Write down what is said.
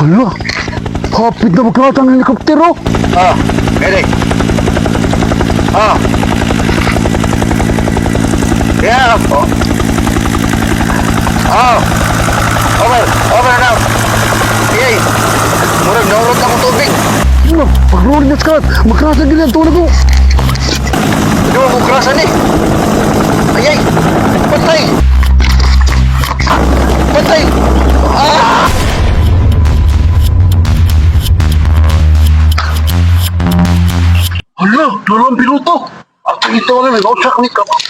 Hala, hapit na magkakata ng helikoptero. Ah, medic. Ah. Yeah. Oh. Oh. Over now. Yay. Murag naulot na kong tubig. Ano, pag-roll na skat, magkakata din ang tulad ko. Ano mo krasan eh? Ayay. Patay. Patay. Ah! Hala, dalawang piloto. At ito na, nag-outsack ni kapag